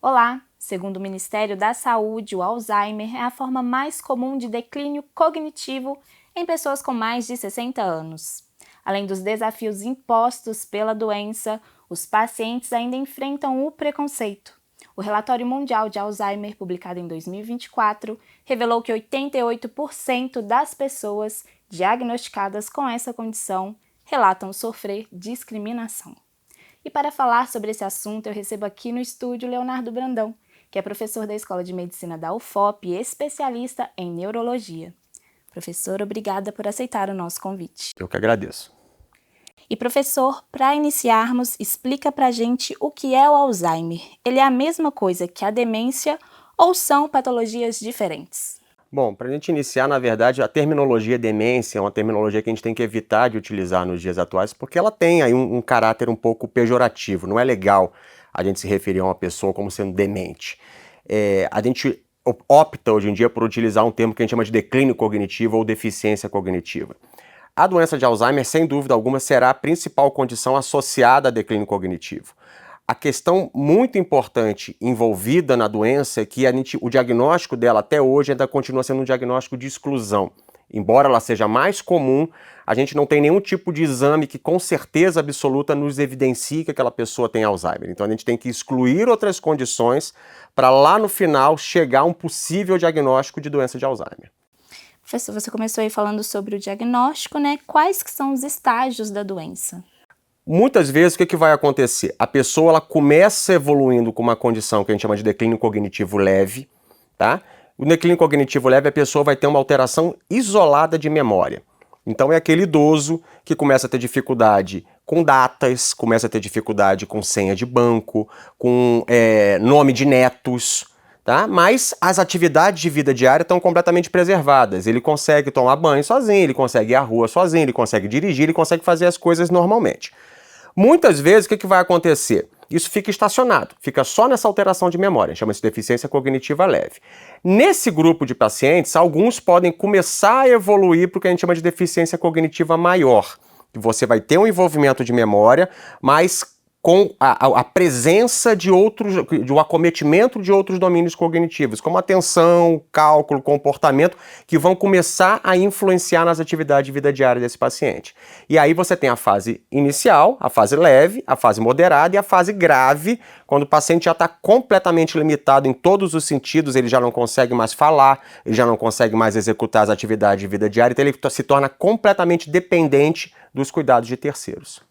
Olá! Segundo o Ministério da Saúde, o Alzheimer é a forma mais comum de declínio cognitivo em pessoas com mais de 60 anos. Além dos desafios impostos pela doença, os pacientes ainda enfrentam o preconceito. O Relatório Mundial de Alzheimer, publicado em 2024, revelou que 88% das pessoas diagnosticadas com essa condição relatam sofrer discriminação. E para falar sobre esse assunto, eu recebo aqui no estúdio Leonardo Brandão, que é professor da Escola de Medicina da UFOP e especialista em neurologia. Professor, obrigada por aceitar o nosso convite. Eu que agradeço. E professor, para iniciarmos, explica pra gente o que é o Alzheimer. Ele é a mesma coisa que a demência ou são patologias diferentes? Bom, para a gente iniciar, na verdade, a terminologia demência é uma terminologia que a gente tem que evitar de utilizar nos dias atuais, porque ela tem aí um caráter um pouco pejorativo. Não é legal a gente se referir a uma pessoa como sendo demente. A gente opta hoje em dia por utilizar um termo que a gente chama de declínio cognitivo ou deficiência cognitiva. A doença de Alzheimer, sem dúvida alguma, será a principal condição associada a declínio cognitivo. A questão muito importante envolvida na doença é que o diagnóstico dela até hoje ainda continua sendo um diagnóstico de exclusão. Embora ela seja mais comum, a gente não tem nenhum tipo de exame que com certeza absoluta nos evidencie que aquela pessoa tem Alzheimer. Então a gente tem que excluir outras condições para lá no final chegar a um possível diagnóstico de doença de Alzheimer. Professor, você começou aí falando sobre o diagnóstico, né? Quais que são os estágios da doença? Muitas vezes, o que vai acontecer? A pessoa ela começa evoluindo com uma condição que a gente chama de declínio cognitivo leve, tá? O declínio cognitivo leve, a pessoa vai ter uma alteração isolada de memória. Então é aquele idoso que começa a ter dificuldade com datas, começa a ter dificuldade com senha de banco, com nome de netos, tá? Mas as atividades de vida diária estão completamente preservadas. Ele consegue tomar banho sozinho, ele consegue ir à rua sozinho, ele consegue dirigir, ele consegue fazer as coisas normalmente. Muitas vezes, o que vai acontecer? Isso fica estacionado, fica só nessa alteração de memória, chama-se deficiência cognitiva leve. Nesse grupo de pacientes, alguns podem começar a evoluir para o que a gente chama de deficiência cognitiva maior. Você vai ter um envolvimento de memória, mas com a presença de um acometimento de outros domínios cognitivos, como atenção, cálculo, comportamento, que vão começar a influenciar nas atividades de vida diária desse paciente. E aí você tem a fase inicial, a fase leve, a fase moderada e a fase grave, quando o paciente já está completamente limitado em todos os sentidos, ele já não consegue mais falar, ele já não consegue mais executar as atividades de vida diária, então ele se torna completamente dependente dos cuidados de terceiros.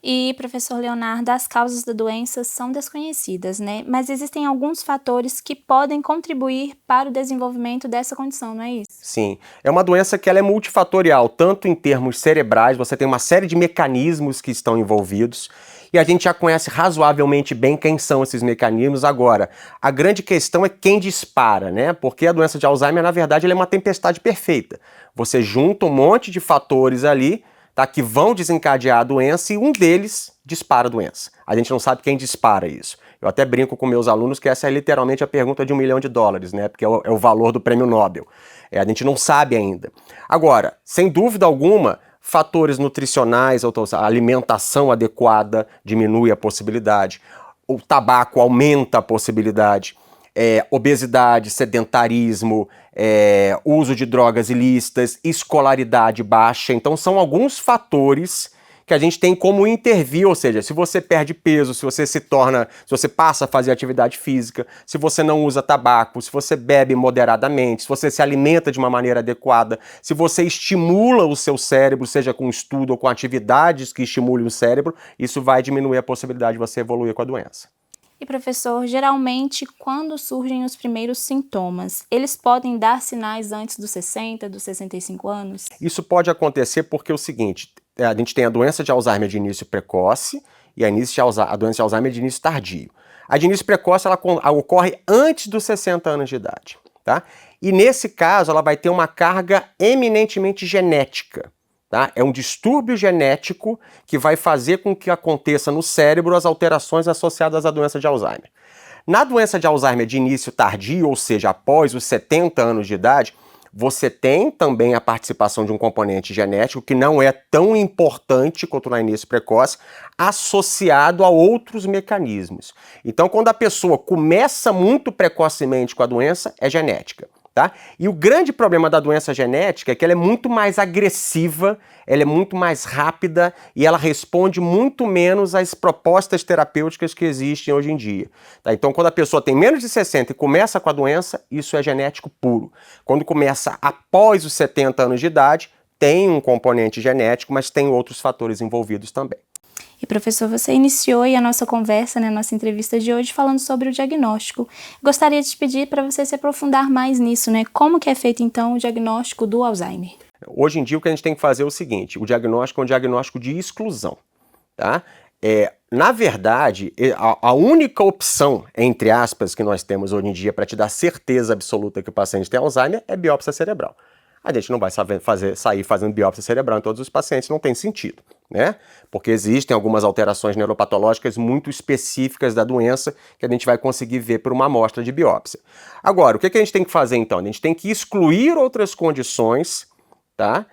E, professor Leonardo, as causas da doença são desconhecidas, né? Mas existem alguns fatores que podem contribuir para o desenvolvimento dessa condição, não é isso? Sim. É uma doença que ela é multifatorial, tanto em termos cerebrais, você tem uma série de mecanismos que estão envolvidos, e a gente já conhece razoavelmente bem quem são esses mecanismos. Agora, a grande questão é quem dispara, né? Porque a doença de Alzheimer, na verdade, ela é uma tempestade perfeita. Você junta um monte de fatores ali, tá, que vão desencadear a doença e um deles dispara a doença. A gente não sabe quem dispara isso. Eu até brinco com meus alunos que essa é literalmente a pergunta de $1 milhão, né? Porque é o valor do prêmio Nobel. A gente não sabe ainda. Agora, sem dúvida alguma, fatores nutricionais, a alimentação adequada diminui a possibilidade. O tabaco aumenta a possibilidade. Obesidade, sedentarismo, uso de drogas ilícitas, escolaridade baixa. Então são alguns fatores que a gente tem como intervir, ou seja, se você perde peso, se você passa a fazer atividade física, se você não usa tabaco, se você bebe moderadamente, se você se alimenta de uma maneira adequada, se você estimula o seu cérebro, seja com estudo ou com atividades que estimulem o cérebro, isso vai diminuir a possibilidade de você evoluir com a doença. E, professor, geralmente, quando surgem os primeiros sintomas, eles podem dar sinais antes dos 60, dos 65 anos? Isso pode acontecer porque é o seguinte, a gente tem a doença de Alzheimer de início precoce e a doença de Alzheimer de início tardio. A de início precoce ela ocorre antes dos 60 anos de idade, tá? E nesse caso ela vai ter uma carga eminentemente genética. Tá? É um distúrbio genético que vai fazer com que aconteça no cérebro as alterações associadas à doença de Alzheimer. Na doença de Alzheimer de início tardio, ou seja, após os 70 anos de idade, você tem também a participação de um componente genético que não é tão importante quanto na início precoce, associado a outros mecanismos. Então, quando a pessoa começa muito precocemente com a doença, é genética. Tá? E o grande problema da doença genética é que ela é muito mais agressiva, ela é muito mais rápida e ela responde muito menos às propostas terapêuticas que existem hoje em dia. Tá? Então, quando a pessoa tem menos de 60 e começa com a doença, isso é genético puro. Quando começa após os 70 anos de idade, tem um componente genético, mas tem outros fatores envolvidos também. E professor, você iniciou aí a nossa conversa, né, a nossa entrevista de hoje falando sobre o diagnóstico. Gostaria de te pedir para você se aprofundar mais nisso, né? Como que é feito então o diagnóstico do Alzheimer? Hoje em dia o que a gente tem que fazer é o seguinte, o diagnóstico é um diagnóstico de exclusão, tá? Na verdade, a única opção, entre aspas, que nós temos hoje em dia para te dar certeza absoluta que o paciente tem Alzheimer é biópsia cerebral. A gente não vai sair fazendo biópsia cerebral em todos os pacientes, não tem sentido, né? Porque existem algumas alterações neuropatológicas muito específicas da doença que a gente vai conseguir ver por uma amostra de biópsia. Agora, o que a gente tem que fazer então? A gente tem que excluir outras condições, tá?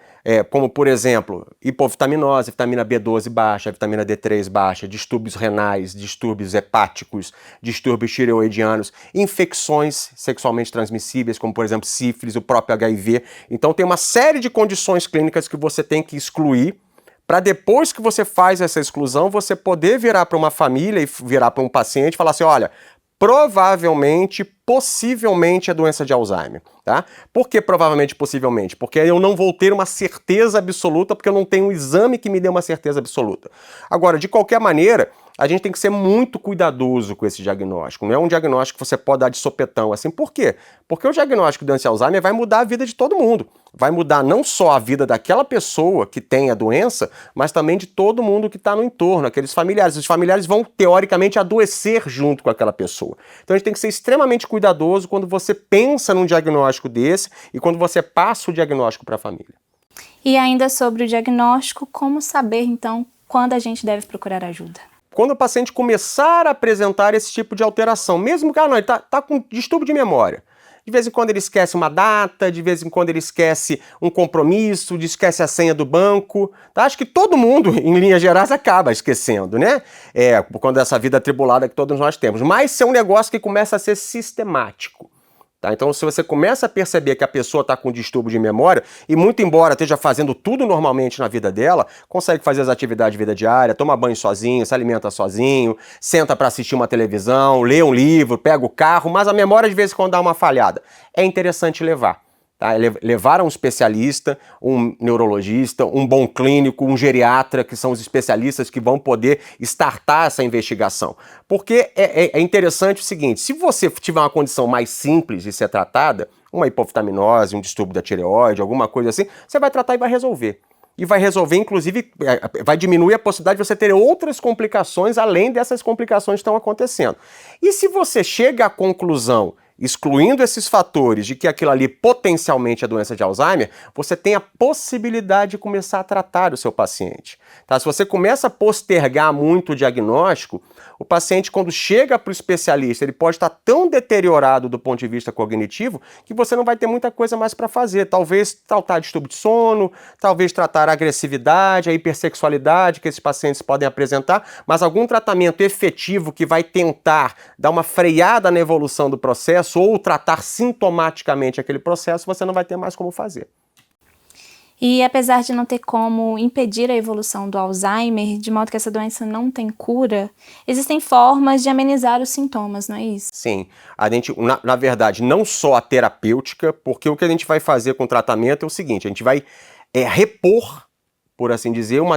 Como, por exemplo, hipovitaminose, vitamina B12 baixa, vitamina D3 baixa, distúrbios renais, distúrbios hepáticos, distúrbios tireoidianos, infecções sexualmente transmissíveis, como, por exemplo, sífilis, o próprio HIV. Então, tem uma série de condições clínicas que você tem que excluir para depois que você faz essa exclusão, você poder virar para uma família e virar para um paciente e falar assim, olha, provavelmente, possivelmente é doença de Alzheimer, tá? Por que provavelmente, possivelmente? Porque eu não vou ter uma certeza absoluta, porque eu não tenho um exame que me dê uma certeza absoluta. Agora, de qualquer maneira, a gente tem que ser muito cuidadoso com esse diagnóstico. Não é um diagnóstico que você pode dar de sopetão, assim. Por quê? Porque o diagnóstico de doença de Alzheimer vai mudar a vida de todo mundo. Vai mudar não só a vida daquela pessoa que tem a doença, mas também de todo mundo que está no entorno, aqueles familiares. Os familiares vão, teoricamente, adoecer junto com aquela pessoa. Então a gente tem que ser extremamente cuidadoso quando você pensa num diagnóstico desse e quando você passa o diagnóstico para a família. E ainda sobre o diagnóstico, como saber, então, quando a gente deve procurar ajuda? Quando o paciente começar a apresentar esse tipo de alteração, mesmo que ele está com distúrbio de memória, de vez em quando ele esquece uma data, de vez em quando ele esquece um compromisso, esquece a senha do banco, tá? Acho que todo mundo, em linhas gerais, acaba esquecendo, né? Por conta dessa vida atribulada que todos nós temos. Mas isso é um negócio que começa a ser sistemático. Tá? Então, se você começa a perceber que a pessoa está com distúrbio de memória, e muito embora esteja fazendo tudo normalmente na vida dela, consegue fazer as atividades de vida diária, toma banho sozinho, se alimenta sozinho, senta para assistir uma televisão, lê um livro, pega o carro, mas a memória de vez em quando dá uma falhada. É interessante levar. Tá? Levar a um especialista, um neurologista, um bom clínico, um geriatra, que são os especialistas que vão poder startar essa investigação. Porque é interessante o seguinte, se você tiver uma condição mais simples de ser tratada, uma hipovitaminose, um distúrbio da tireoide, alguma coisa assim, você vai tratar e vai resolver. E vai resolver, inclusive, vai diminuir a possibilidade de você ter outras complicações além dessas complicações que estão acontecendo. E se você chega à conclusão, excluindo esses fatores de que aquilo ali potencialmente é doença de Alzheimer, você tem a possibilidade de começar a tratar o seu paciente. Tá? Se você começa a postergar muito o diagnóstico, o paciente, quando chega para o especialista, ele pode estar tão deteriorado do ponto de vista cognitivo que você não vai ter muita coisa mais para fazer. Talvez tratar distúrbio de sono, talvez tratar a agressividade, a hipersexualidade que esses pacientes podem apresentar, mas algum tratamento efetivo que vai tentar dar uma freada na evolução do processo ou tratar sintomaticamente aquele processo, você não vai ter mais como fazer. E apesar de não ter como impedir a evolução do Alzheimer, de modo que essa doença não tem cura, existem formas de amenizar os sintomas, não é isso? Sim, a gente, na verdade, não só a terapêutica, porque o que a gente vai fazer com o tratamento é o seguinte, a gente vai repor, por assim dizer, um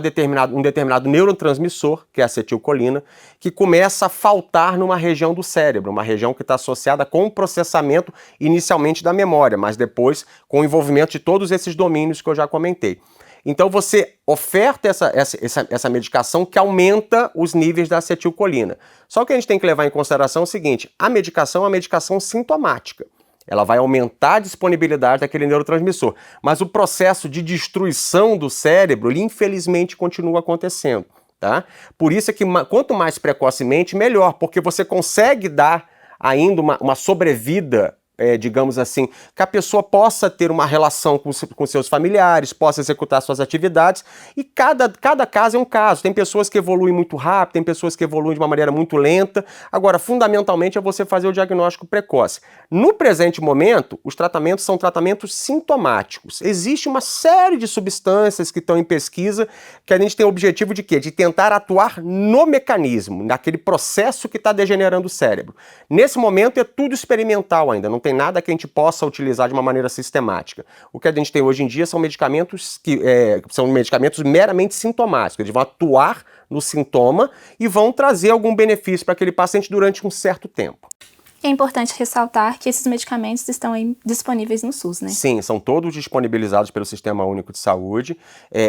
determinado neurotransmissor, que é a acetilcolina, que começa a faltar numa região do cérebro, uma região que está associada com o processamento inicialmente da memória, mas depois com o envolvimento de todos esses domínios que eu já comentei. Então você oferta essa medicação que aumenta os níveis da acetilcolina. Só que a gente tem que levar em consideração o seguinte, a medicação é uma medicação sintomática. Ela vai aumentar a disponibilidade daquele neurotransmissor. Mas o processo de destruição do cérebro, ele infelizmente continua acontecendo. Tá? Por isso é que quanto mais precocemente, melhor, porque você consegue dar ainda uma sobrevida digamos assim, que a pessoa possa ter uma relação com seus familiares, possa executar suas atividades, e cada caso é um caso. Tem pessoas que evoluem muito rápido, tem pessoas que evoluem de uma maneira muito lenta. Agora, fundamentalmente, é você fazer o diagnóstico precoce. No presente momento, os tratamentos são tratamentos sintomáticos. Existe uma série de substâncias que estão em pesquisa que a gente tem o objetivo de quê? De tentar atuar no mecanismo, naquele processo que está degenerando o cérebro. Nesse momento é tudo experimental ainda, não tem nada que a gente possa utilizar de uma maneira sistemática. O que a gente tem hoje em dia são medicamentos que são medicamentos meramente sintomáticos, eles vão atuar no sintoma e vão trazer algum benefício para aquele paciente durante um certo tempo. É importante ressaltar que esses medicamentos estão aí disponíveis no SUS, né? Sim, são todos disponibilizados pelo Sistema Único de Saúde.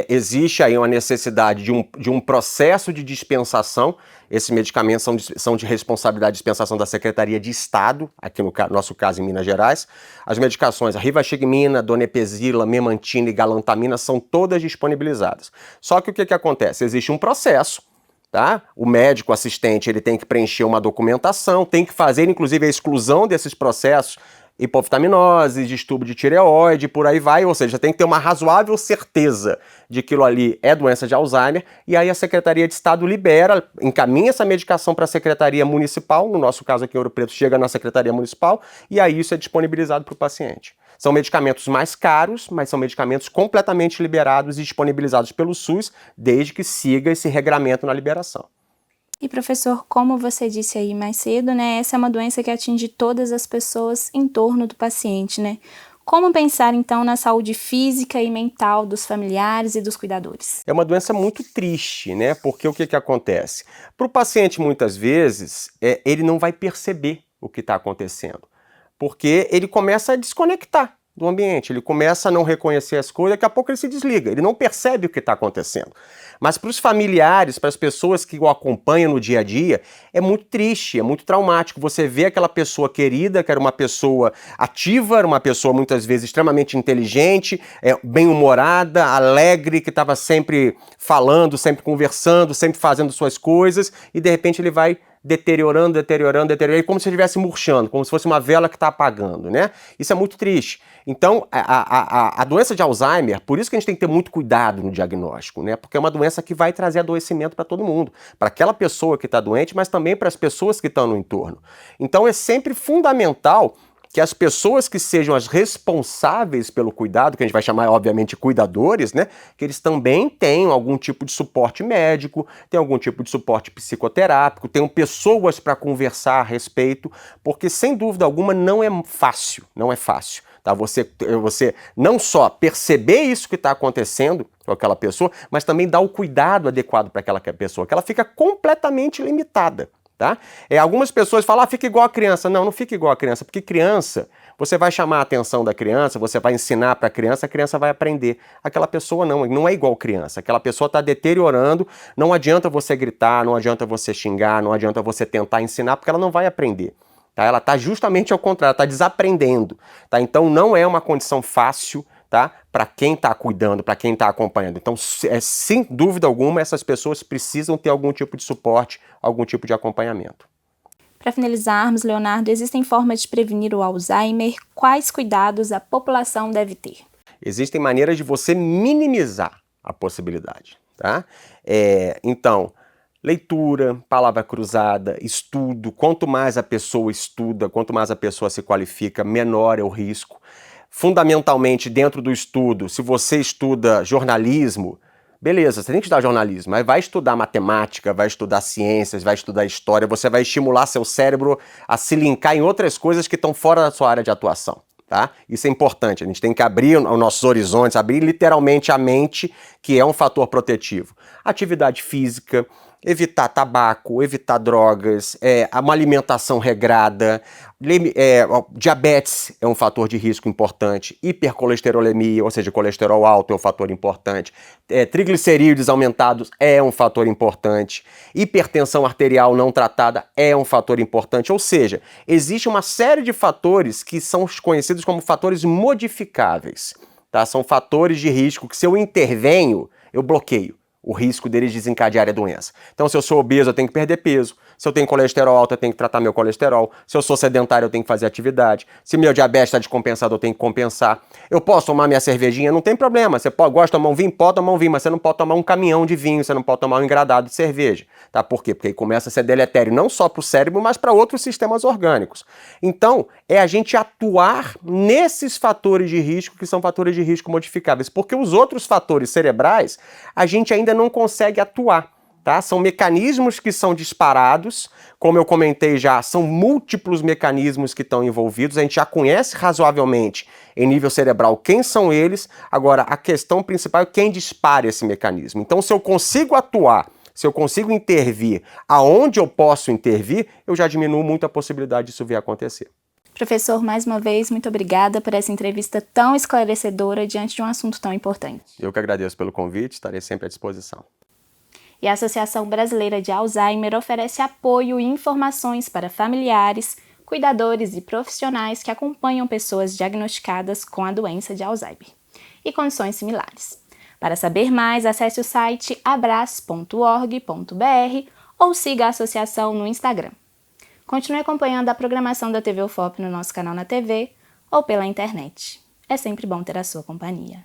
Existe aí uma necessidade de um processo de dispensação. Esses medicamentos são de responsabilidade de dispensação da Secretaria de Estado, aqui no nosso caso em Minas Gerais. As medicações, a rivastigmina, donepezila, memantina e galantamina são todas disponibilizadas. Só que o que acontece? Existe um processo. Tá? O médico assistente ele tem que preencher uma documentação, tem que fazer inclusive a exclusão desses processos, hipovitaminose, distúrbio de tireoide, por aí vai, ou seja, tem que ter uma razoável certeza de que aquilo ali é doença de Alzheimer, e aí a Secretaria de Estado libera, encaminha essa medicação para a Secretaria Municipal, no nosso caso aqui em Ouro Preto chega na Secretaria Municipal, e aí isso é disponibilizado para o paciente. São medicamentos mais caros, mas são medicamentos completamente liberados e disponibilizados pelo SUS, desde que siga esse regramento na liberação. E professor, como você disse aí mais cedo, né, essa é uma doença que atinge todas as pessoas em torno do paciente, né? Como pensar então na saúde física e mental dos familiares e dos cuidadores? É uma doença muito triste, né? Porque o que acontece? Para o paciente, muitas vezes, ele não vai perceber o que está acontecendo. Porque ele começa a desconectar do ambiente, ele começa a não reconhecer as coisas, daqui a pouco ele se desliga, ele não percebe o que está acontecendo. Mas para os familiares, para as pessoas que o acompanham no dia a dia, é muito triste, é muito traumático. Você vê aquela pessoa querida, que era uma pessoa ativa, era uma pessoa muitas vezes extremamente inteligente, bem-humorada, alegre, que estava sempre falando, sempre conversando, sempre fazendo suas coisas, e de repente ele vai deteriorando, como se estivesse murchando, como se fosse uma vela que está apagando, né? Isso é muito triste. Então, a doença de Alzheimer, por isso que a gente tem que ter muito cuidado no diagnóstico, né? Porque é uma doença que vai trazer adoecimento para todo mundo, para aquela pessoa que está doente, mas também para as pessoas que estão no entorno. Então, é sempre fundamental que as pessoas que sejam as responsáveis pelo cuidado, que a gente vai chamar, obviamente, cuidadores, né, que eles também tenham algum tipo de suporte médico, tenham algum tipo de suporte psicoterápico, tenham pessoas para conversar a respeito, porque, sem dúvida alguma, não é fácil, tá? Você não só perceber isso que está acontecendo com aquela pessoa, mas também dar o cuidado adequado para aquela pessoa, que ela fica completamente limitada. Tá? Algumas pessoas falam, fica igual a criança. Não, não fica igual a criança, porque criança, você vai chamar a atenção da criança, você vai ensinar para a criança vai aprender. Aquela pessoa não é igual criança, aquela pessoa está deteriorando, não adianta você gritar, não adianta você xingar, não adianta você tentar ensinar, porque ela não vai aprender. Tá? Ela está justamente ao contrário, está desaprendendo. Tá? Então não é uma condição fácil, tá? Para quem está cuidando, para quem está acompanhando. Então, sem dúvida alguma, essas pessoas precisam ter algum tipo de suporte, algum tipo de acompanhamento. Para finalizarmos, Leonardo, existem formas de prevenir o Alzheimer? Quais cuidados a população deve ter? Existem maneiras de você minimizar a possibilidade, tá? Então, leitura, palavra cruzada, estudo. Quanto mais a pessoa estuda, quanto mais a pessoa se qualifica, menor é o risco. Fundamentalmente, dentro do estudo, se você estuda jornalismo, beleza, você tem que estudar jornalismo, mas vai estudar matemática, vai estudar ciências, vai estudar história, você vai estimular seu cérebro a se linkar em outras coisas que estão fora da sua área de atuação. Tá? Isso é importante, a gente tem que abrir os nossos horizontes, abrir literalmente a mente, que é um fator protetivo. Atividade física, evitar tabaco, evitar drogas, uma alimentação regrada, diabetes é um fator de risco importante, hipercolesterolemia, ou seja, colesterol alto é um fator importante, triglicerídeos aumentados é um fator importante, hipertensão arterial não tratada é um fator importante, ou seja, existe uma série de fatores que são conhecidos como fatores modificáveis, tá? São fatores de risco que se eu intervenho, eu bloqueio. o risco deles desencadearem a doença. Então, se eu sou obeso, eu tenho que perder peso. Se eu tenho colesterol alto, eu tenho que tratar meu colesterol. Se eu sou sedentário, eu tenho que fazer atividade. Se meu diabetes está descompensado, eu tenho que compensar. Eu posso tomar minha cervejinha? Não tem problema. Você gosta de tomar um vinho? Pode tomar um vinho, mas você não pode tomar um caminhão de vinho, você não pode tomar um engradado de cerveja. Tá? Por quê? Porque aí começa a ser deletério não só para o cérebro, mas para outros sistemas orgânicos. Então, é a gente atuar nesses fatores de risco, que são fatores de risco modificáveis, porque os outros fatores cerebrais, a gente ainda não consegue atuar. Tá? São mecanismos que são disparados, como eu comentei já, são múltiplos mecanismos que estão envolvidos, a gente já conhece razoavelmente em nível cerebral quem são eles, agora a questão principal é quem dispara esse mecanismo. Então, se eu consigo atuar, se eu consigo intervir aonde eu posso intervir, eu já diminuo muito a possibilidade disso vir a acontecer. Professor, mais uma vez, muito obrigada por essa entrevista tão esclarecedora diante de um assunto tão importante. Eu que agradeço pelo convite, estarei sempre à disposição. E a Associação Brasileira de Alzheimer oferece apoio e informações para familiares, cuidadores e profissionais que acompanham pessoas diagnosticadas com a doença de Alzheimer e condições similares. Para saber mais, acesse o site abras.org.br ou siga a associação no Instagram. Continue acompanhando a programação da TV UFOP no nosso canal na TV ou pela internet. É sempre bom ter a sua companhia.